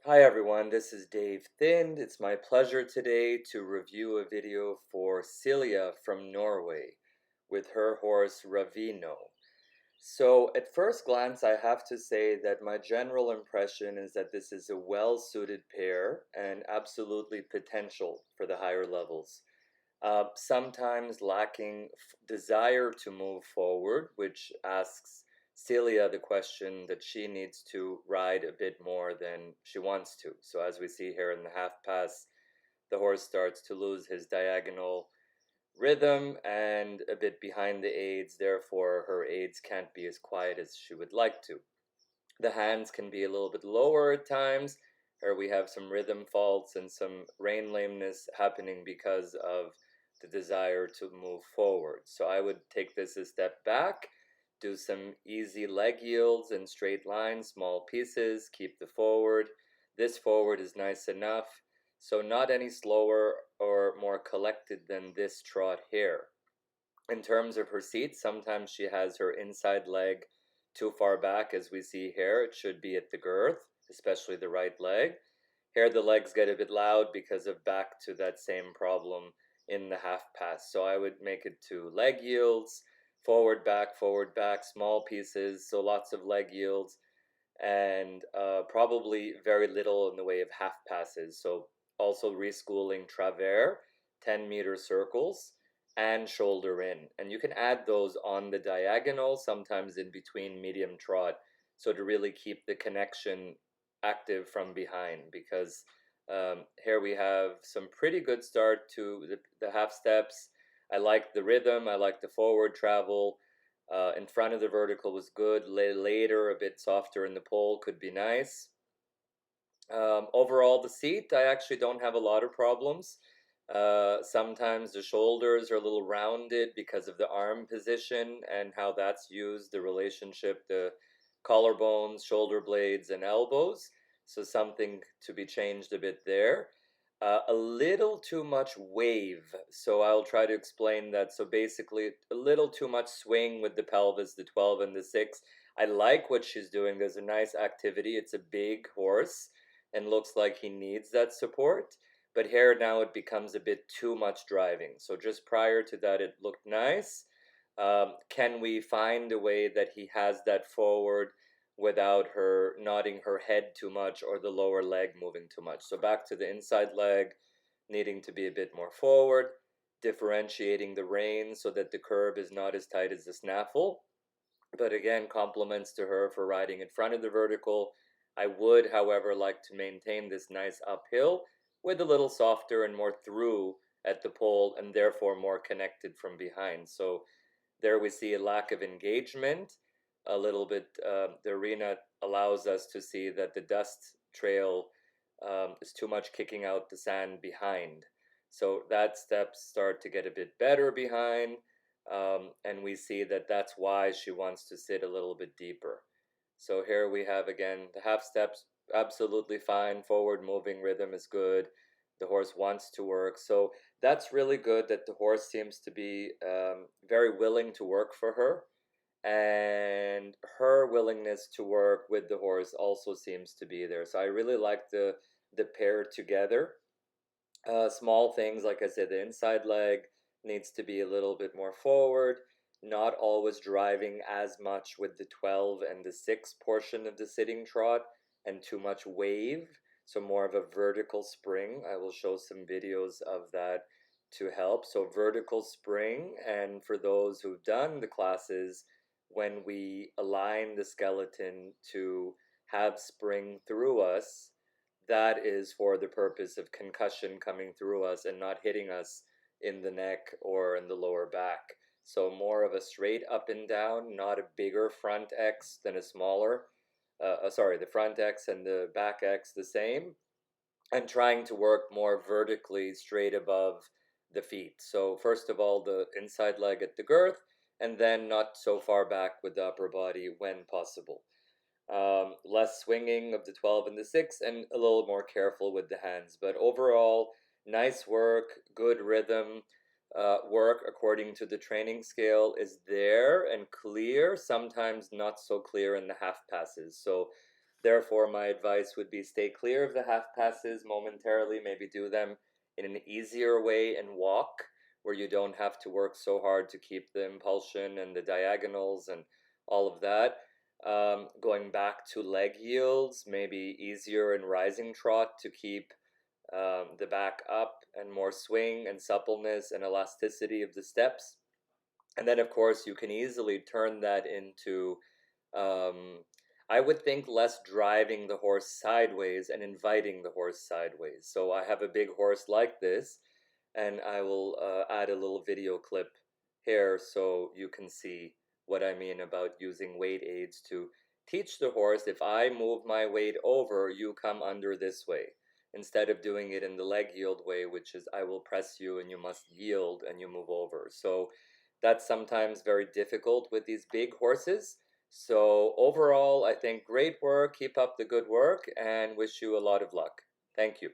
Hi everyone, this is Dave Thind. It's my pleasure today to review a video for Silje from Norway with her horse Ravino. So at first glance I have to say that my general impression is that this is a well-suited pair and absolutely potential for the higher levels. Sometimes lacking desire to move forward, which asks Celia the question that she needs to ride a bit more than she wants to. So as we see here in the half pass, the horse starts to lose his diagonal rhythm and a bit behind the aids, therefore her aids can't be as quiet as she would like to. The hands can be a little bit lower at times, or we have some rhythm faults and some rein lameness happening because of the desire to move forward. So I would take this a step back, do some easy leg yields in straight lines, small pieces, keep the forward. This forward is nice enough, so not any slower or more collected than this trot here. In terms of her seat, sometimes she has her inside leg too far back, as we see here. It should be at the girth, especially the right leg. Here the legs get a bit loud because of back to that same problem in the half pass. So I would make it to leg yields, forward, back, small pieces, so lots of leg yields, and probably very little in the way of half passes. So also reschooling travers, 10-meter circles, and shoulder in. And you can add those on the diagonal, sometimes in between medium trot, so to really keep the connection active from behind, because here we have some pretty good start to the half steps. I like the rhythm, I like the forward travel. In front of the vertical was good. Later, a bit softer in the pole could be nice. Overall, the seat, I actually don't have a lot of problems. Sometimes the shoulders are a little rounded because of the arm position and how that's used, the relationship, the collarbones, shoulder blades, and elbows. So something to be changed a bit there. A little too much wave, so I'll try to explain that. So basically, a little too much swing with the pelvis, the 12 and the 6. I like what she's doing. There's a nice activity. It's a big horse and looks like he needs that support. But here now it becomes a bit too much driving. So just prior to that, it looked nice. Can we find a way that he has that forward without her nodding her head too much or the lower leg moving too much? So back to the inside leg, needing to be a bit more forward, differentiating the rein so that the curb is not as tight as the snaffle. But again, compliments to her for riding in front of the vertical. I would, however, like to maintain this nice uphill with a little softer and more through at the pole and therefore more connected from behind. So there we see a lack of engagement. A little bit, the arena allows us to see that the dust trail is too much kicking out the sand behind. So that steps start to get a bit better behind, and we see that that's why she wants to sit a little bit deeper. So here we have again the half steps, absolutely fine. Forward moving rhythm is good. The horse wants to work. So that's really good that the horse seems to be very willing to work for her. And her willingness to work with the horse also seems to be there. So I really like the pair together. Small things, like I said, the inside leg needs to be a little bit more forward, not always driving as much with the 12 and the 6 portion of the sitting trot, and too much wave, so more of a vertical spring. I will show some videos of that to help. So vertical spring, and for those who've done the classes, when we align the skeleton to have spring through us, that is for the purpose of concussion coming through us and not hitting us in the neck or in the lower back. So more of a straight up and down, not a bigger front X than a smaller. Sorry, the front X and the back X the same, and trying to work more vertically straight above the feet. So first of all, the inside leg at the girth, and then not so far back with the upper body when possible. Less swinging of the 12 and the 6, and a little more careful with the hands. But overall, nice work, good rhythm. Work according to the training scale is there and clear, sometimes not so clear in the half passes. So Therefore, my advice would be stay clear of the half passes momentarily, maybe do them in an easier way and walk, where you don't have to work so hard to keep the impulsion and the diagonals and all of that. Going back to leg yields, maybe easier in rising trot to keep the back up and more swing and suppleness and elasticity of the steps. And then, of course, you can easily turn that into, um, I would think, less driving the horse sideways and inviting the horse sideways. So I have a big horse like this, and I will add a little video clip here so you can see what I mean about using weight aids to teach the horse, if I move my weight over, you come under this way, instead of doing it in the leg yield way, which is I will press you and you must yield and you move over. So that's sometimes very difficult with these big horses. So overall, I think great work, keep up the good work, and wish you a lot of luck. Thank you.